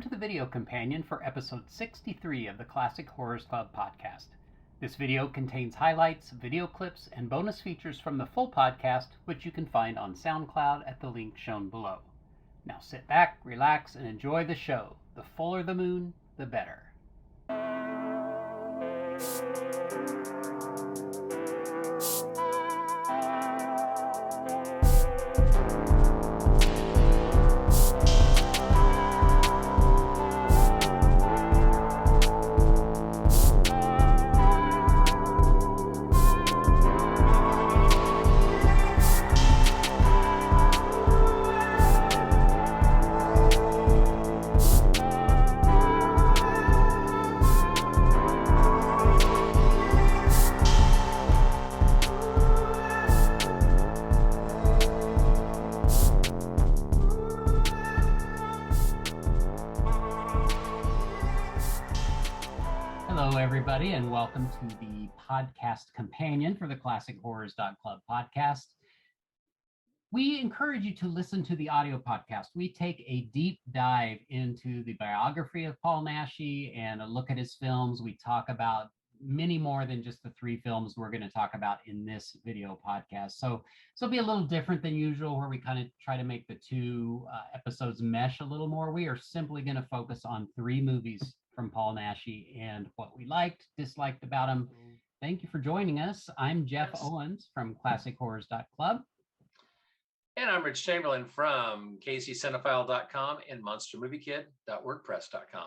to the video companion for episode 63 of the Classic Horrors Club podcast. This video contains highlights, video clips, and bonus features from the full podcast, which you can find on SoundCloud at the link shown below. Now sit back, relax, and enjoy the show. The fuller the moon, the better. Hello, everybody, and welcome to the podcast companion for the Classic Horrors.Club podcast. We encourage you to listen to the audio podcast. We take a deep dive into the biography of Paul Naschy and a look at his films. We talk about many more than just the three films we're going to talk about in this video podcast. So it'll be a little different than usual, where we kind of try to make the two episodes mesh a little more. We are simply going to focus on three movies from Paul Naschy and what we liked, disliked about him. Thank you for joining us. I'm Jeff Owens from ClassicHorrors.Club. And I'm Rich Chamberlain from KCCinephile.com and MonsterMovieKid.wordpress.com.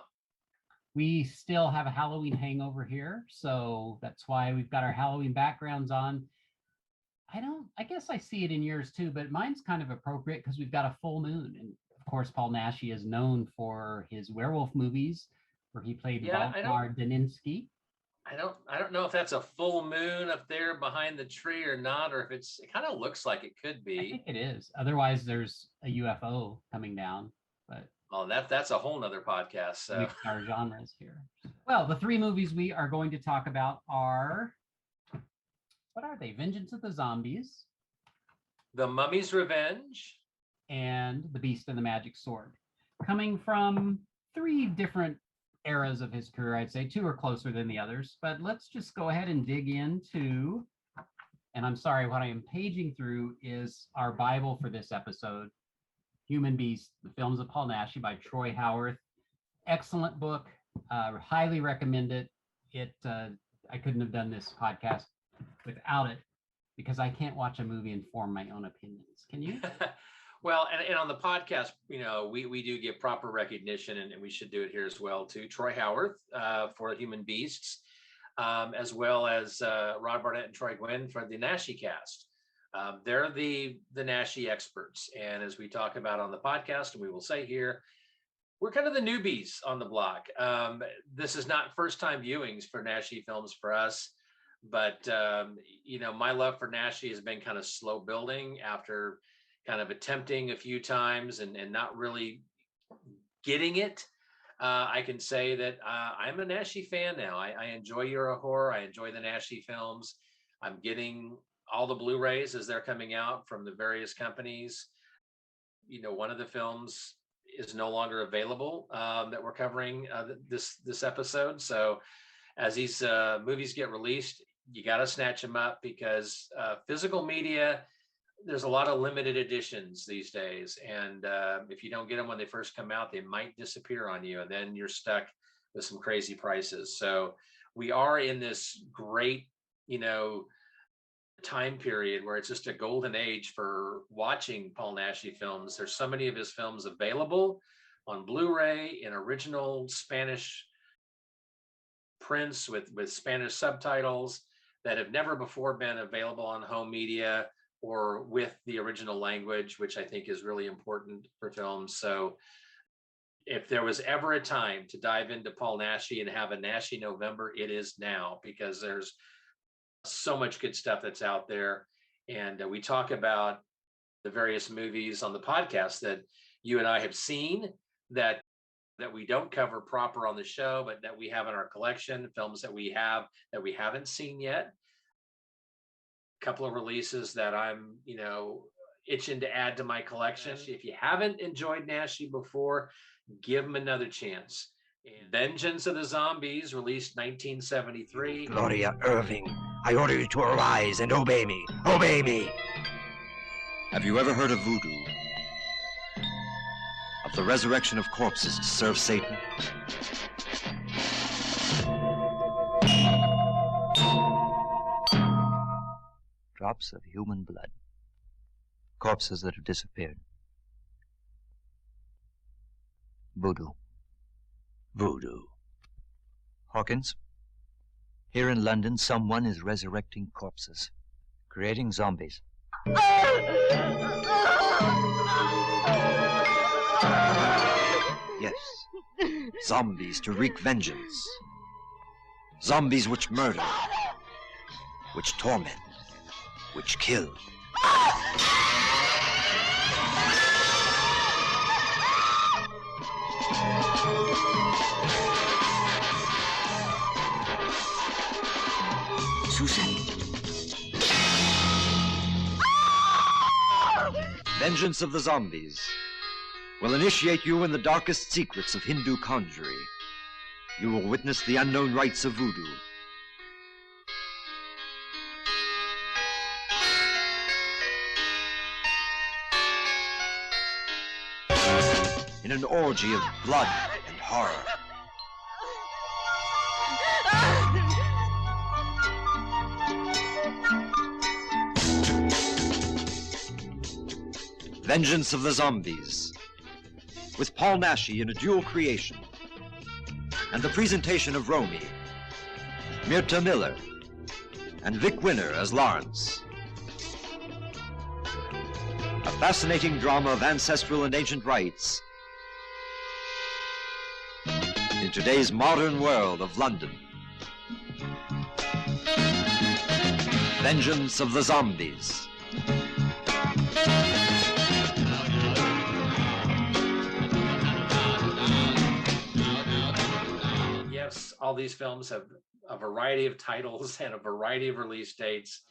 We still have a Halloween hangover here, so that's why we've got our Halloween backgrounds on. I guess I see it in yours too, but mine's kind of appropriate because we've got a full moon. And of course, Paul Naschy is known for his werewolf movies, where he played Waldemar Daninsky. I don't know if that's a full moon up there behind the tree or not, or if it kind of looks like it could be. I think it is. Otherwise, there's a UFO coming down. But that's a whole nother podcast. So our genres here. Well, the three movies we are going to talk about are, what are they? Vengeance of the Zombies, The Mummy's Revenge, and The Beast and the Magic Sword. Coming from three different eras of his career, I'd say. Two are closer than the others, but let's just go ahead and dig into, and I'm sorry, what I am paging through is our Bible for this episode, Human Beast, the Films of Paul Naschy by Troy Howarth. Excellent book. Highly recommend it. I couldn't have done this podcast without it, because I can't watch a movie and form my own opinions. Can you? Well, and on the podcast, we do give proper recognition, and we should do it here as well, to Troy Howarth for Human Beasts, as well as Rod Barnett and Troy Gwynn for the Naschy cast. They're the Naschy experts. And as we talk about on the podcast, and we will say here, we're kind of the newbies on the block. This is not first-time viewings for Naschy films for us, but, my love for Naschy has been kind of slow building after kind of attempting a few times and not really getting it. I can say that I'm a Naschy fan now. I enjoy Eurohorror. I enjoy the Naschy films. I'm getting all the Blu-rays as they're coming out from the various companies. One of the films is no longer available that we're covering this episode. So as these movies get released, you got to snatch them up, because physical media, there's a lot of limited editions these days. And if you don't get them when they first come out, they might disappear on you, and then you're stuck with some crazy prices. So we are in this great, time period where it's just a golden age for watching Paul Naschy films. There's so many of his films available on Blu-ray in original Spanish prints with Spanish subtitles that have never before been available on home media or with the original language, which I think is really important for films. So if there was ever a time to dive into Paul Naschy and have a Naschy November, it is now, because there's so much good stuff that's out there. And we talk about the various movies on the podcast that you and I have seen that we don't cover proper on the show, but that we have in our collection, films that we haven't seen yet. A couple of releases that I'm, itching to add to my collection. If you haven't enjoyed Naschy before, give him another chance. Vengeance of the Zombies, released 1973. Gloria Irving, I order you to arise and obey me. Obey me! Have you ever heard of voodoo? Of the resurrection of corpses to serve Satan? Drops of human blood. Corpses that have disappeared. Voodoo. Voodoo. Hawkins, here in London, someone is resurrecting corpses, creating zombies. Yes, zombies to wreak vengeance. Zombies which murder, which torment, which kill. Susan. Vengeance of the Zombies will initiate you in the darkest secrets of Hindu conjury. You will witness the unknown rites of voodoo. In an orgy of blood and horror. Vengeance of the Zombies, with Paul Naschy in a dual creation, and the presentation of Romy, Myrta Miller, and Vic Winner as Lawrence. A fascinating drama of ancestral and ancient rites in today's modern world of London. Vengeance of the Zombies. Yes, all these films have a variety of titles and a variety of release dates.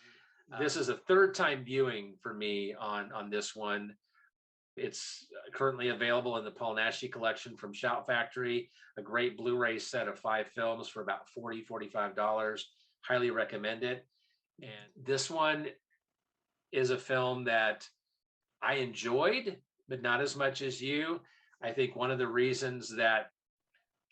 This is a third time viewing for me on this one. It's currently available in the Paul Naschy collection from Shout Factory, a great Blu-ray set of 5 films for about $40, $45. Highly recommend it. And this one is a film that I enjoyed, but not as much as you. I think one of the reasons that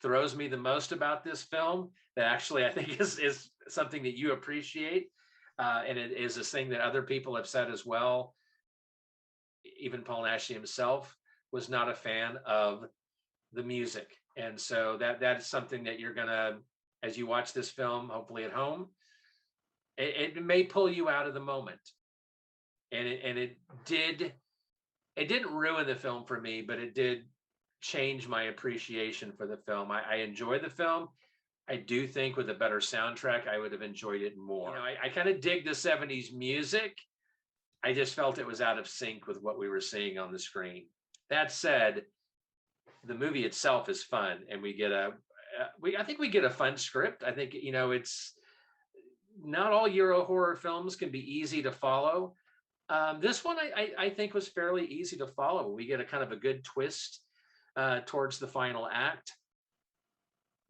throws me the most about this film, that actually I think is something that you appreciate, and it is a thing that other people have said as well. Even Paul Naschy himself was not a fan of the music. And so that's something that you're gonna, as you watch this film, hopefully at home, it may pull you out of the moment. And it didn't ruin the film for me, but it did change my appreciation for the film. I enjoy the film. I do think with a better soundtrack, I would have enjoyed it more. You know, I kind of dig the 70s music. I just felt it was out of sync with what we were seeing on the screen. That said, the movie itself is fun, and I think we get a fun script. I think, you know, it's not all Euro horror films can be easy to follow. This one I think was fairly easy to follow. We get a kind of a good twist towards the final act.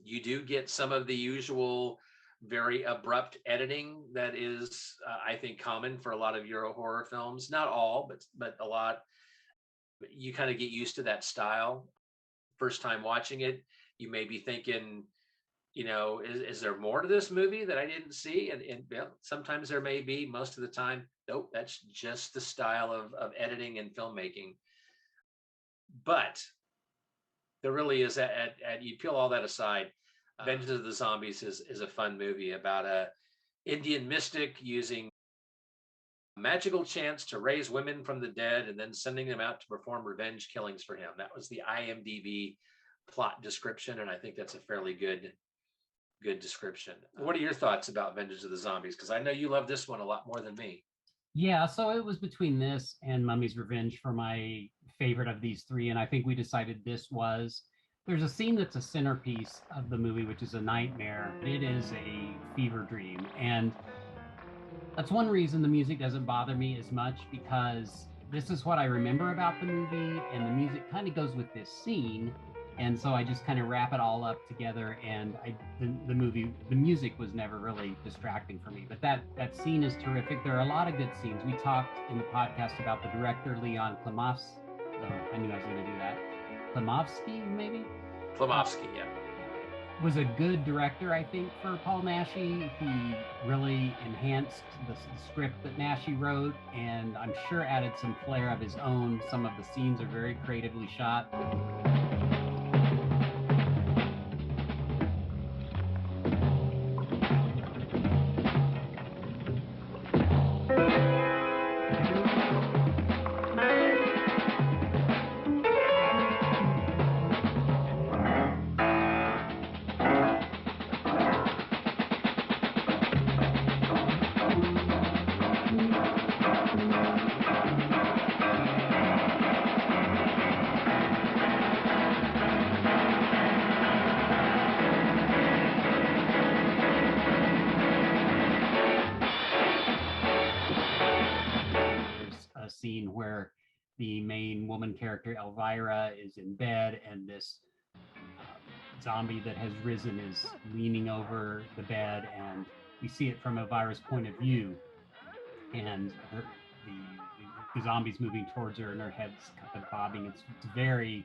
You do get some of the usual very abrupt editing that is, I think, common for a lot of Euro horror films. Not all, but a lot. You kind of get used to that style. First time watching it, you may be thinking, you know, is there more to this movie that I didn't see? And yeah, sometimes there may be. Most of the time, nope, that's just the style of editing and filmmaking. But there really is, you peel all that aside, Vengeance of the Zombies is a fun movie about a Indian mystic using a magical chance to raise women from the dead and then sending them out to perform revenge killings for him. That was the IMDb plot description, and I think that's a fairly good description. What are your thoughts about Vengeance of the Zombies? Because I know you love this one a lot more than me. Yeah, so it was between this and Mummy's Revenge for my favorite of these three, and I think we decided this was. There's a scene that's a centerpiece of the movie, which is a nightmare. It is a fever dream, and that's one reason the music doesn't bother me as much, because this is what I remember about the movie, and the music kind of goes with this scene. And so I just kind of wrap it all up together, and the music was never really distracting for me. But that scene is terrific. There are a lot of good scenes. We talked in the podcast about the director, Leon Klimovsky. I knew I was going to do that. Klimovsky, maybe? Klimovsky, yeah. Was a good director, I think, for Paul Naschy. He really enhanced the script that Naschy wrote, and I'm sure added some flair of his own. Some of the scenes are very creatively shot. Scene where the main woman character Elvira is in bed, and this zombie that has risen is leaning over the bed, and we see it from Elvira's point of view, and the zombie's moving towards her, and her head's kind of bobbing. It's very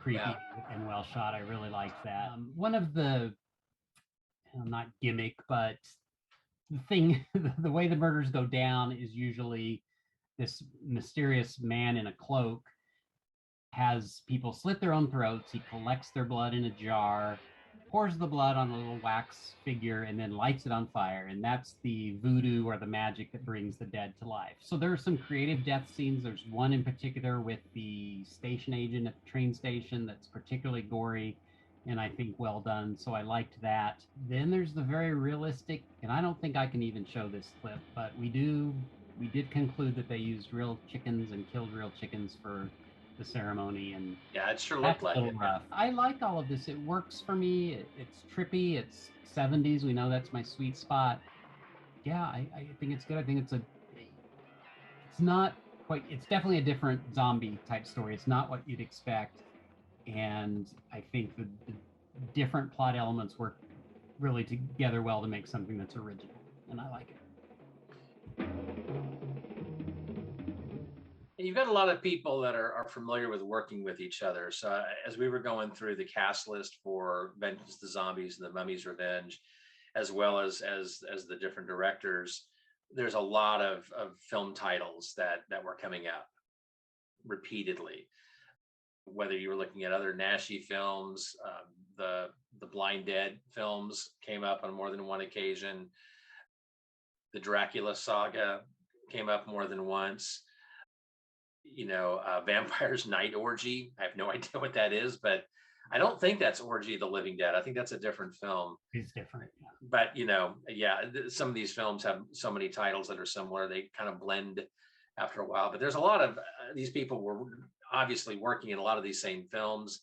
creepy and well shot. I really liked that. One of the not gimmick, but the thing, the way the murders go down is usually this mysterious man in a cloak has people slit their own throats. He collects their blood in a jar, pours the blood on a little wax figure, and then lights it on fire. And that's the voodoo or the magic that brings the dead to life. So there are some creative death scenes. There's one in particular with the station agent at the train station that's particularly gory and I think well done. So I liked that. Then there's the very realistic, and I don't think I can even show this clip, but we did conclude that they used real chickens and killed real chickens for the ceremony, and yeah, it sure looked like it. Rough. I like all of this. It works for me. It's trippy. It's 70s. We know that's my sweet spot. Yeah, I think it's good. I think it's not quite. It's definitely a different zombie type story. It's not what you'd expect, and I think the different plot elements work really together well to make something that's original, and I like it. You've got a lot of people that are familiar with working with each other. So as we were going through the cast list for Vengeance of the Zombies and The Mummy's Revenge, as well as the different directors, there's a lot of film titles that were coming out repeatedly. Whether you were looking at other Naschy films, the Blind Dead films came up on more than one occasion. The Dracula saga came up more than once. Vampire's Night Orgy. I have no idea what that is, but I don't think that's Orgy of the Living Dead. I think that's a different film. It's different. Yeah. But, some of these films have so many titles that are similar. They kind of blend after a while, but there's a lot of these people were obviously working in a lot of these same films.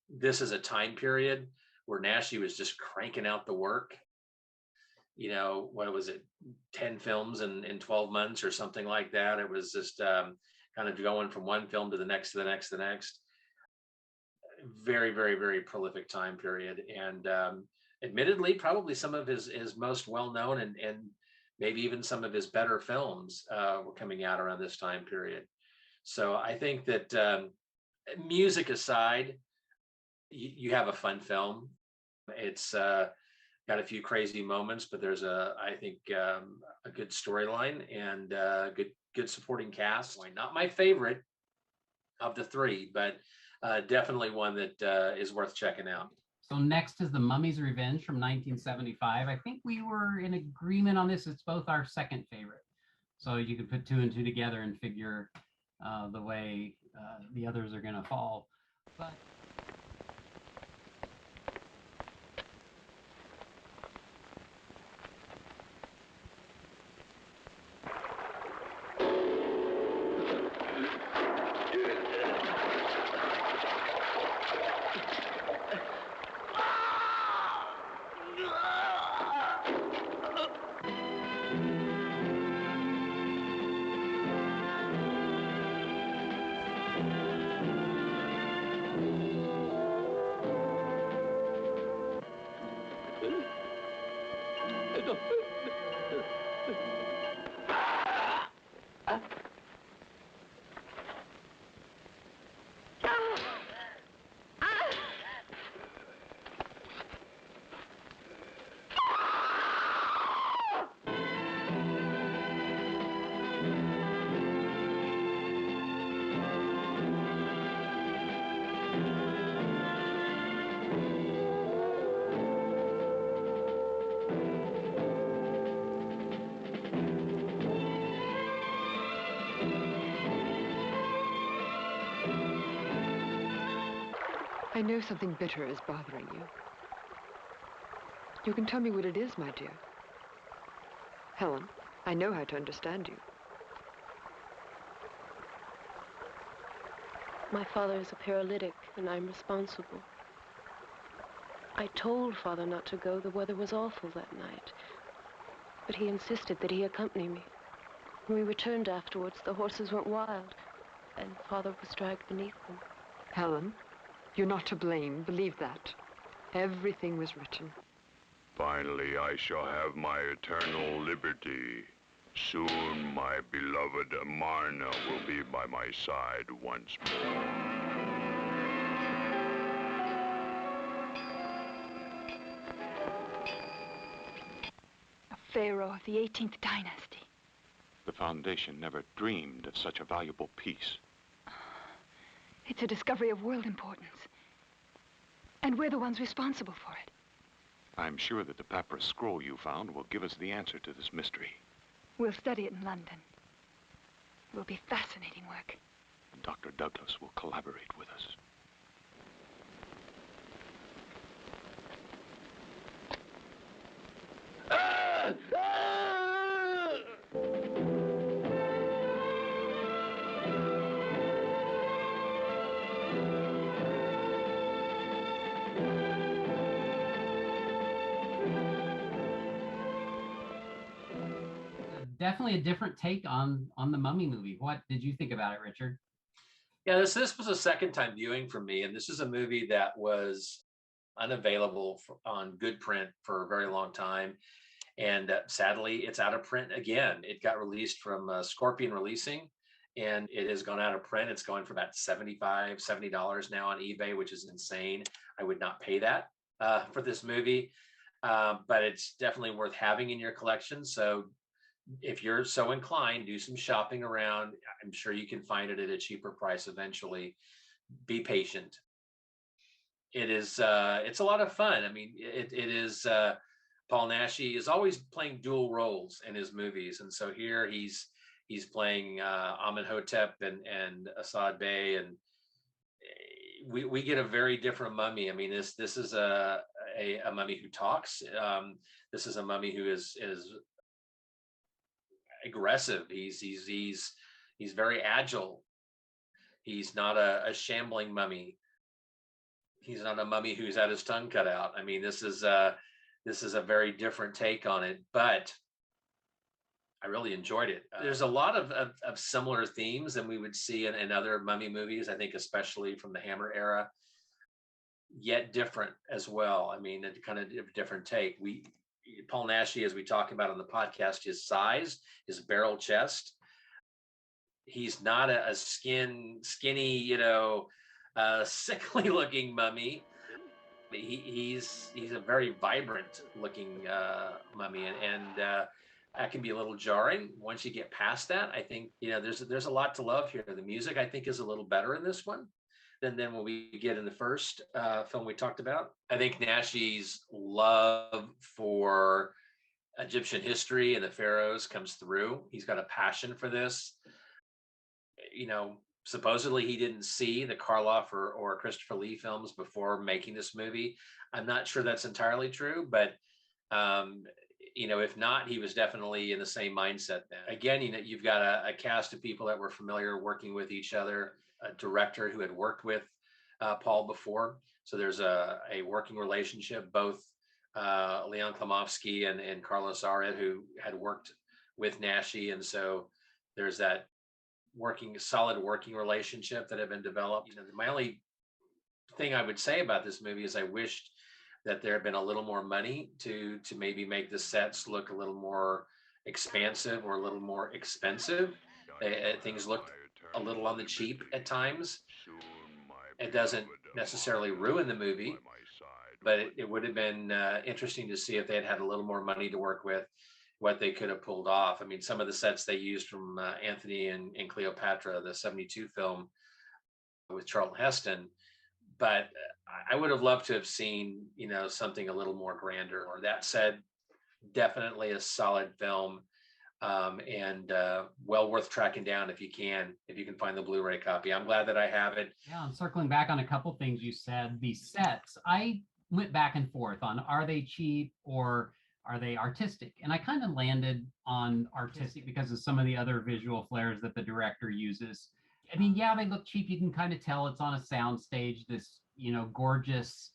This is a time period where Naschy was just cranking out the work. What was it, 10 films in 12 months or something like that. It was just kind of going from one film to the next, to the next, to the next. Very, very, very prolific time period. And admittedly, probably some of his most well-known and maybe even some of his better films were coming out around this time period. So I think that music aside, you have a fun film. It's got a few crazy moments, but there's I think a good storyline and good supporting cast. Not my favorite of the three, but definitely one that is worth checking out. So next is The Mummy's Revenge from 1975. I think we were in agreement on this. It's both our second favorite. So you can put two and two together and figure the way the others are going to fall. But I know something bitter is bothering you. You can tell me what it is, my dear. Helen, I know how to understand you. My father is a paralytic, and I'm responsible. I told Father not to go. The weather was awful that night. But he insisted that he accompany me. When we returned afterwards, the horses went wild, and Father was dragged beneath them. Helen, you're not to blame. Believe that. Everything was written. Finally, I shall have my eternal liberty. Soon, my beloved Marna will be by my side once more. A pharaoh of the 18th dynasty. The Foundation never dreamed of such a valuable piece. It's a discovery of world importance. And we're the ones responsible for it. I'm sure that the papyrus scroll you found will give us the answer to this mystery. We'll study it in London. It will be fascinating work. And Dr. Douglas will collaborate with us. Definitely a different take on the Mummy movie. What did you think about it, Richard? Yeah, this was a second time viewing for me, and this is a movie that was unavailable on good print for a very long time, and sadly, it's out of print again. It got released from Scorpion Releasing, and it has gone out of print. It's going for about $70 now on eBay, which is insane. I would not pay that for this movie, but it's definitely worth having in your collection. So if you're so inclined, do some shopping around. I'm sure you can find it at a cheaper price eventually. Be patient. It's a lot of fun. I mean, it is Paul Naschy is always playing dual roles in his movies, and so here he's playing Amenhotep and Assad Bey, and we get a very different mummy. I mean, this is a mummy who talks. This is a mummy who is aggressive. He's very agile. He's not a shambling mummy. He's not a mummy who's had his tongue cut out. I mean, this is a very different take on it, but I really enjoyed it. There's a lot of similar themes than we would see in other mummy movies, I think, especially from the Hammer era, yet different as well. I mean, a kind of different take. Paul Naschy, as we talk about on the podcast, his size, his barrel chest. He's not a skinny, sickly looking mummy. He's a very vibrant looking mummy, and that can be a little jarring. Once you get past that, I think there's a lot to love here. The music, I think, is a little better in this one than what we get in the first film we talked about. I think Naschy's love for Egyptian history and the pharaohs comes through. He's got a passion for this. Supposedly he didn't see the Karloff or Christopher Lee films before making this movie. I'm not sure that's entirely true, but if not, he was definitely in the same mindset then. Again, you've got a cast of people that were familiar working with each other, a director who had worked with Paul before. So there's a working relationship, both Leon Klimovsky and Carlos Arid, who had worked with Naschy. And so there's that solid working relationship that had been developed. My only thing I would say about this movie is I wished that there had been a little more money to maybe make the sets look a little more expansive or a little more expensive. Things looked a little on the cheap at times. It doesn't necessarily ruin the movie, but it would have been interesting to see if they had had a little more money to work with, what they could have pulled off. I mean, some of the sets they used from Anthony and Cleopatra, the 72 film with Charlton Heston, but I would have loved to have seen, something a little more grander. Or that said, definitely a solid film, and well worth tracking down if you can find the Blu-ray copy. I'm glad that I have it. Yeah, I'm circling back on a couple things you said. The sets, I went back and forth on, are they cheap or are they artistic? And I kind of landed on artistic because of some of the other visual flares that the director uses. I mean, yeah, they look cheap. You can kind of tell it's on a sound stage, this, gorgeous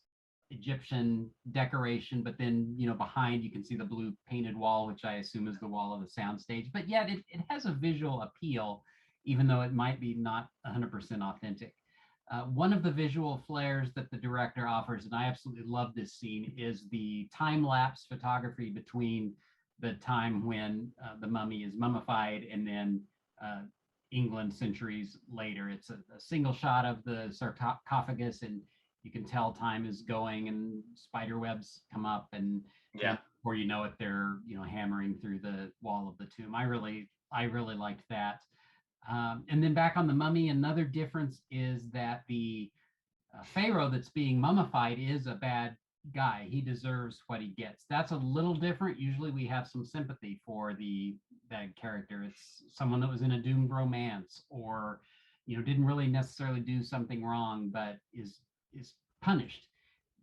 Egyptian decoration, but then, behind you can see the blue painted wall, which I assume is the wall of the sound stage. But yet it has a visual appeal, even though it might be not 100% authentic. One of the visual flares that the director offers, and I absolutely love this scene, is the time-lapse photography between the time when the mummy is mummified and then England centuries later. It's a single shot of the sarcophagus, and you can tell time is going and spider webs come up, and before you know it, they're hammering through the wall of the tomb. I really liked that. And then back on the mummy, another difference is that the pharaoh that's being mummified is a bad guy. He deserves what he gets. That's a little different. Usually we have some sympathy for the bad character. It's someone that was in a doomed romance, or didn't really necessarily do something wrong, but is punished.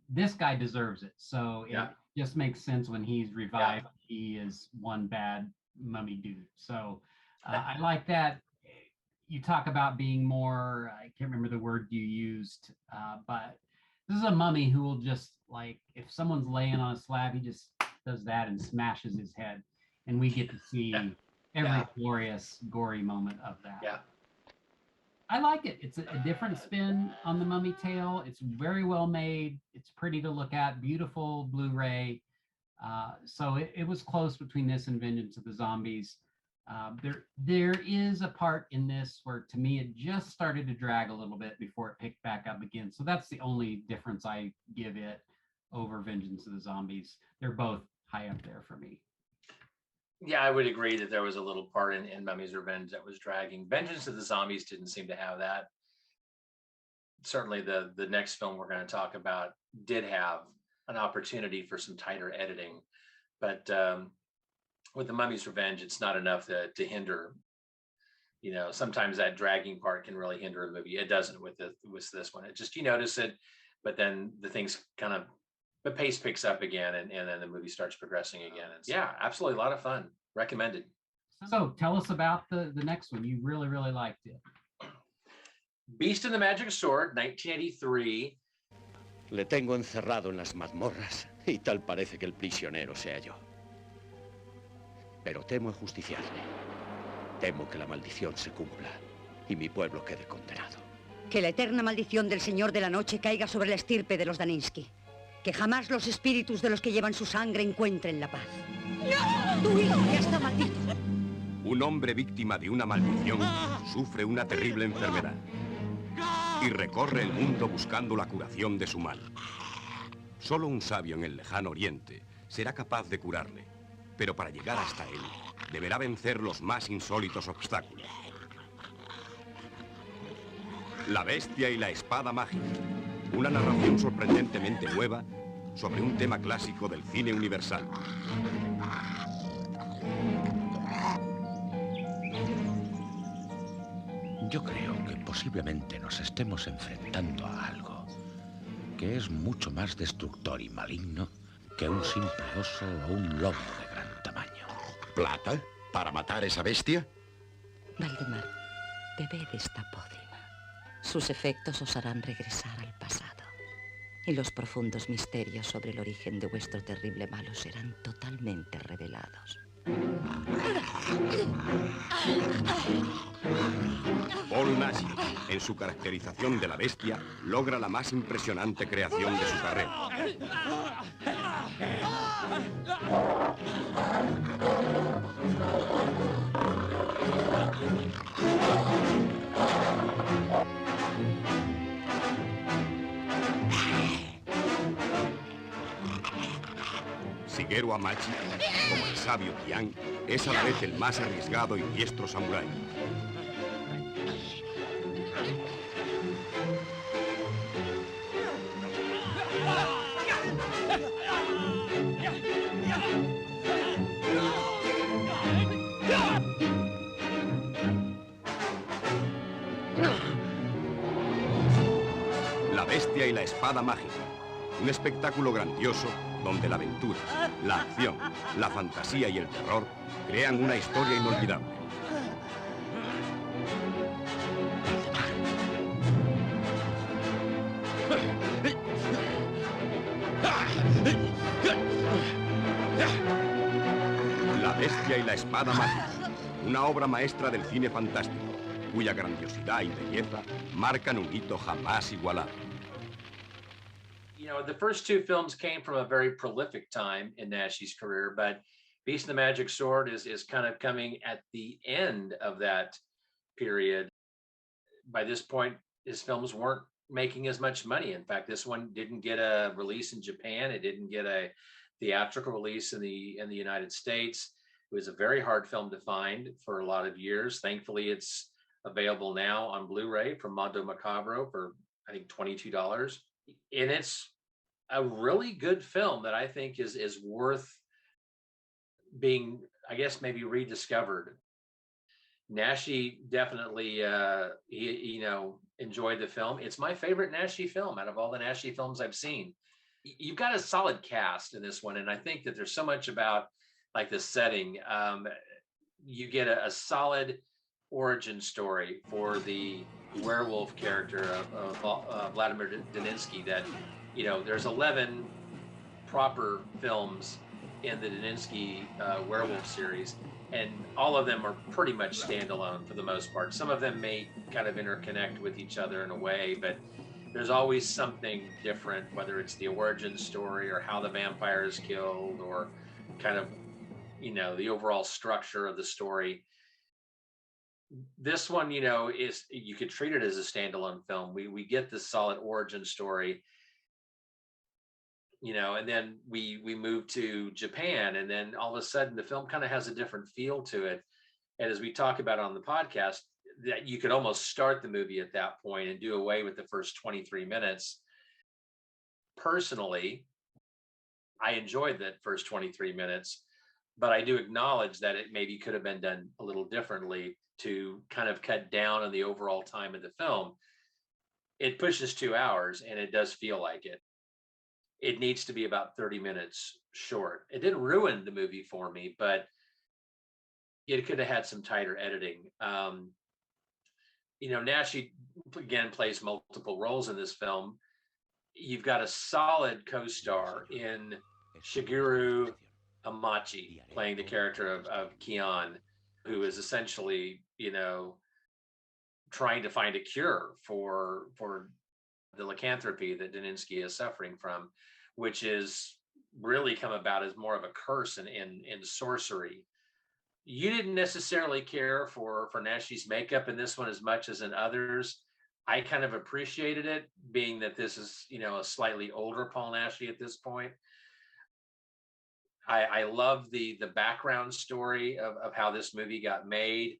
This guy deserves it. So it just makes sense when he's revived. He is one bad mummy dude. So I like that. You talk about being more, I can't remember the word you used, but this is a mummy who will just, like, if someone's laying on a slab, he just does that and smashes his head. And we get to see every glorious, gory moment of that. Yeah. I like it. It's a different spin on the mummy tale. It's very well made. It's pretty to look at, beautiful Blu-ray. So it was close between this and Vengeance of the Zombies. There is a part in this where, to me, it just started to drag a little bit before it picked back up again. So that's the only difference I give it over Vengeance of the Zombies. They're both high up there for me. Yeah, I would agree that there was a little part in Mummy's Revenge that was dragging. Vengeance of the Zombies didn't seem to have that. Certainly the next film we're going to talk about did have an opportunity for some tighter editing. But with the Mummy's Revenge, it's not enough to hinder. Sometimes that dragging part can really hinder a movie. It doesn't with this one. It just, you notice it, but then the pace picks up again, and then the movie starts progressing again. And yeah, absolutely, a lot of fun. Recommended. So tell us about the next one. You really, really liked it. Beast and the Magic Sword, 1983. Le tengo encerrado en las mazmorras y tal parece que el prisionero sea yo. Pero temo ajusticiarle. Temo que la maldición se cumpla y mi pueblo quede condenado. Que la eterna maldición del Señor de la Noche caiga sobre la estirpe de los Daninsky. Que jamás los espíritus de los que llevan su sangre encuentren la paz. ¡No! ¡Tu hijo ya está maldito! Un hombre víctima de una maldición sufre una terrible enfermedad y recorre el mundo buscando la curación de su mal. Solo un sabio en el lejano oriente será capaz de curarle, pero para llegar hasta él deberá vencer los más insólitos obstáculos. La bestia y la espada mágica. Una narración sorprendentemente nueva sobre un tema clásico del cine universal. Yo creo que posiblemente nos estemos enfrentando a algo que es mucho más destructor y maligno que un simple oso o un lobo de gran tamaño. ¿Plata? ¿Para matar esa bestia? Valdemar, bebed esta pócima. Sus efectos os harán regresar al pasado. Y los profundos misterios sobre el origen de vuestro terrible malo serán totalmente revelados. Paul Naschy, en su caracterización de la bestia, logra la más impresionante creación de su carrera. Shigeru Hamachi, como el sabio Tian, es a la vez el más arriesgado y diestro samurái. La bestia y la espada mágica. Un espectáculo grandioso donde la aventura, la acción, la fantasía y el terror crean una historia inolvidable. La bestia y la espada mágica. Una obra maestra del cine fantástico, cuya grandiosidad y belleza marcan un hito jamás igualado. You know, the first two films came from a very prolific time in Naschy's career, but Beast and the Magic Sword is kind of coming at the end of that period. By this point, his films weren't making as much money. In fact, this one didn't get a release in Japan. It didn't get a theatrical release in the United States. It was a very hard film to find for a lot of years. Thankfully, it's available now on Blu-ray from Mondo Macabro for, I think, $22. And it's a really good film that I think is worth being, I guess, maybe rediscovered. Naschy definitely, enjoyed the film. It's my favorite Naschy film out of all the Naschy films I've seen. You've got a solid cast in this one, and I think that there's so much about like the setting. You get a solid origin story for the werewolf character of Vladimir Daninsky. That, you know, there's 11 proper films in the Daninsky werewolf series, and all of them are pretty much standalone for the most part. Some of them may kind of interconnect with each other in a way, but there's always something different, whether it's the origin story or how the vampire is killed, or kind of, you know, the overall structure of the story. This one, you know, is, you could treat it as a standalone film. We get this solid origin story, you know, and then we move to Japan, and then all of a sudden the film kind of has a different feel to it. And as we talk about on the podcast, that you could almost start the movie at that point and do away with the first 23 minutes. Personally, I enjoyed that first 23 minutes, but I do acknowledge that it maybe could have been done a little differently to kind of cut down on the overall time of the film. It pushes 2 hours, and it does feel like it. It needs to be about 30 minutes short. It didn't ruin the movie for me, but it could have had some tighter editing. You know, Naschy, again, plays multiple roles in this film. You've got a solid co-star in Shigeru Hamachi playing the character of Kian, who is essentially, you know, trying to find a cure for the lycanthropy that Daninsky is suffering from, which is really come about as more of a curse in sorcery. You didn't necessarily care for Naschy's makeup in this one as much as in others. I kind of appreciated it, being that this is, you know, a slightly older Paul Naschy at this point. I love the background story of how this movie got made,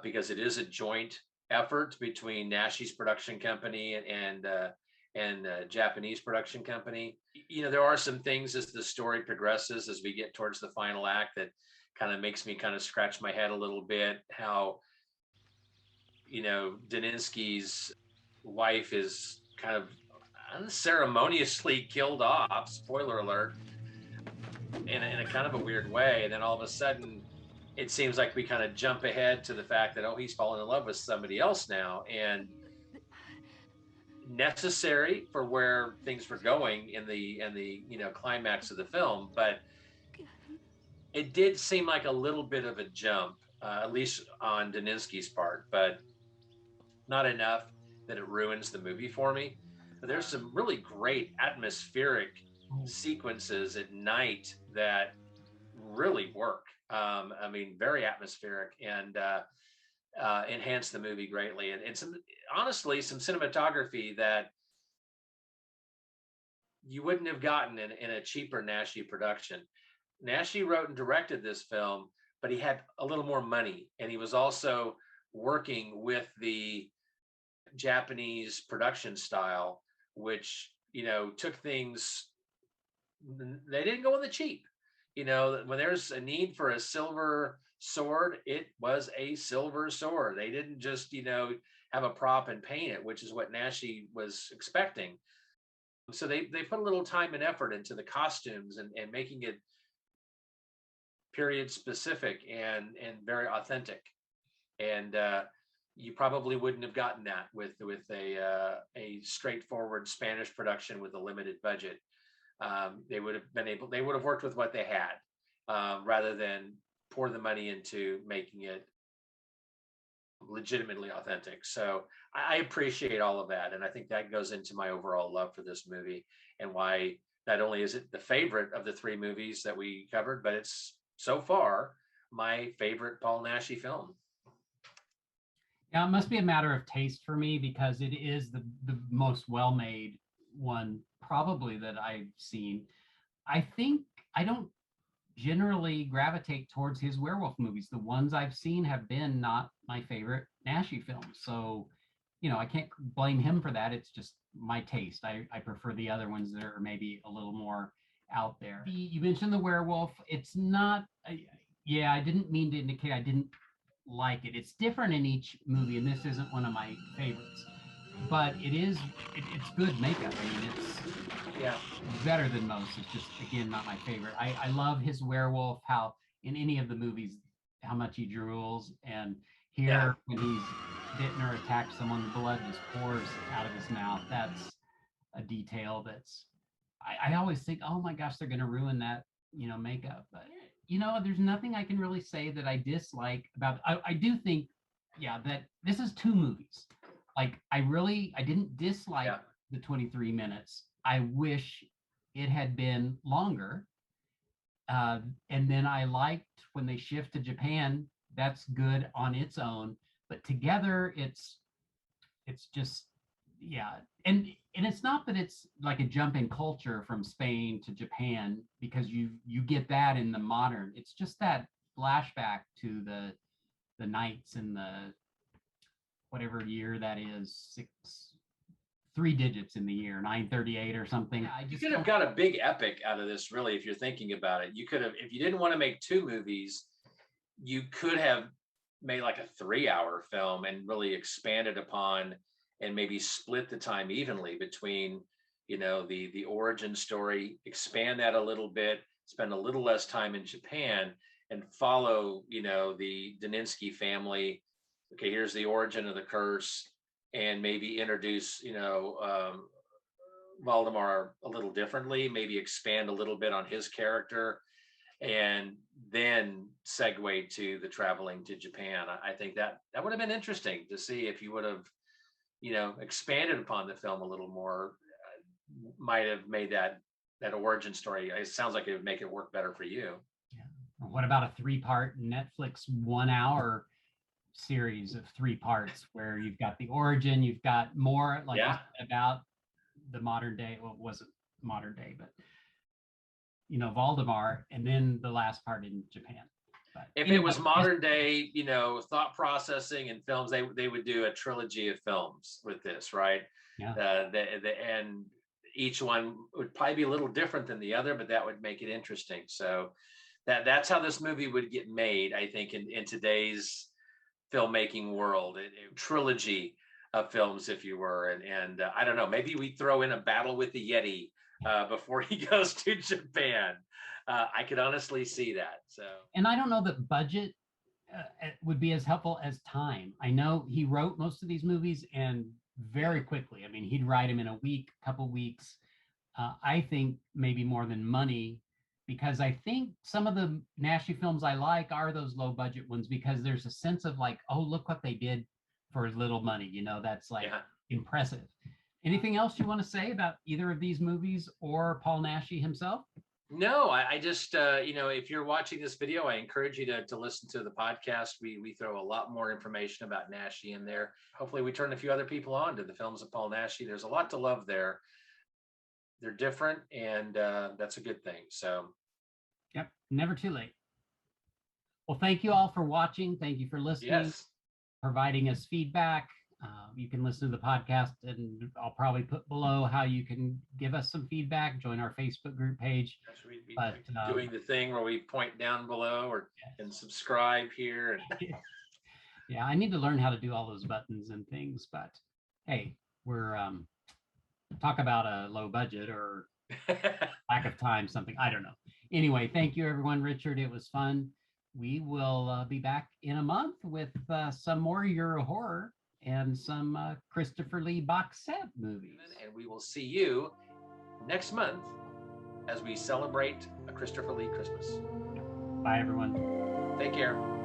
because it is a joint effort between Naschy's production company and Japanese production company. You know, there are some things as the story progresses, as we get towards the final act, that kind of makes me kind of scratch my head a little bit. How, you know, Daninsky's wife is kind of unceremoniously killed off, spoiler alert, in a kind of a weird way. And then all of a sudden, it seems like we kind of jump ahead to the fact that, oh, he's fallen in love with somebody else now. And necessary for where things were going in the you know, climax of the film, but it did seem like a little bit of a jump, at least on Daninsky's part. But not enough that it ruins the movie for me. But there's some really great atmospheric sequences at night that really work. I mean, very atmospheric and enhance the movie greatly. And some, honestly, some cinematography that you wouldn't have gotten in a cheaper Naschy production. Naschy wrote and directed this film, but he had a little more money, and he was also working with the Japanese production style, which, you know, took things, they didn't go on the cheap. You know, when there's a need for a silver sword, it was a silver sword. They didn't just, you know, have a prop and paint it, which is what Naschy was expecting. So they put a little time and effort into the costumes and making it period specific and very authentic. And you probably wouldn't have gotten that with a straightforward Spanish production with a limited budget. They would have worked with what they had rather than pour the money into making it legitimately authentic. So I appreciate all of that. And I think that goes into my overall love for this movie and why not only is it the favorite of the three movies that we covered, but it's so far my favorite Paul Naschy film. Yeah, it must be a matter of taste for me because it is the most well-made one probably that I've seen. I think I don't generally gravitate towards his werewolf movies. The ones I've seen have been not my favorite Naschy films. So, you know, I can't blame him for that. It's just my taste. I prefer the other ones that are maybe a little more out there. You mentioned the werewolf. It's not, yeah, I didn't mean to indicate I didn't like it. It's different in each movie, and this isn't one of my favorites. But it's good makeup. I mean, it's better than most. It's just, again, not my favorite. I love his werewolf, how in any of the movies, how much he drools. And here, when he's bitten or attacked someone, the blood just pours out of his mouth. That's a detail that's, I always think, oh my gosh, they're going to ruin that, you know, makeup. But, you know, there's nothing I can really say that I dislike about it. I do think, yeah, that this is two movies. Like, I didn't dislike the 23 minutes. I wish it had been longer. And then I liked when they shift to Japan. That's good on its own. But together, it's just, yeah. And it's not that it's like a jump in culture from Spain to Japan, because you get that in the modern. It's just that flashback to the knights in the whatever year that is, 3 digits in the year, 938 or something. You could have got a big epic out of this, really, if you're thinking about it. You could have, if you didn't want to make 2 movies, you could have made like a 3-hour film and really expanded upon and maybe split the time evenly between, you know, the origin story, expand that a little bit, spend a little less time in Japan, and follow, you know, the Daninsky family. Okay, here's the origin of the curse, and maybe introduce, you know, Valdemar a little differently, maybe expand a little bit on his character, and then segue to the traveling to Japan. I think that would have been interesting to see if you would have, you know, expanded upon the film a little more. Might have made that origin story. It sounds like it would make it work better for you. Yeah. What about a 3-part Netflix 1-hour series of 3 parts where you've got the origin, you've got more like about the modern day, well, it wasn't modern day, but, you know, Valdemar, and then the last part in Japan. But if it was modern day, you know, thought processing and films, they would do a trilogy of films with this, right? Yeah. And each one would probably be a little different than the other, but that would make it interesting. So that's how this movie would get made, I think, in today's filmmaking world, a trilogy of films, if you were. And I don't know, maybe we throw in a battle with the Yeti before he goes to Japan. I could honestly see that. So, and I don't know that budget would be as helpful as time. I know he wrote most of these movies and very quickly. I mean, he'd write them in a week, couple weeks. I think maybe more than money, because I think some of the Naschy films I like are those low budget ones, because there's a sense of like, oh, look what they did for little money. You know, that's like Yeah. impressive. Anything else you want to say about either of these movies or Paul Naschy himself? No, I just, if you're watching this video, I encourage you to listen to the podcast. We throw a lot more information about Naschy in there. Hopefully we turn a few other people on to the films of Paul Naschy. There's a lot to love there. They're different, and that's a good thing. So, yep, never too late. Well, thank you all for watching. Thank you for listening, yes. providing us feedback. You can listen to the podcast, and I'll probably put below how you can give us some feedback. Join our Facebook group page. We'd be But, doing the thing where we point down below and subscribe here. And yeah, I need to learn how to do all those buttons and things. But hey, we're talk about a low budget or lack of time, something. I don't know. Anyway, thank you, everyone. Richard, it was fun. We will be back in a month with some more Euro horror and some Christopher Lee box set movies. And we will see you next month as we celebrate a Christopher Lee Christmas. Bye, everyone. Take care.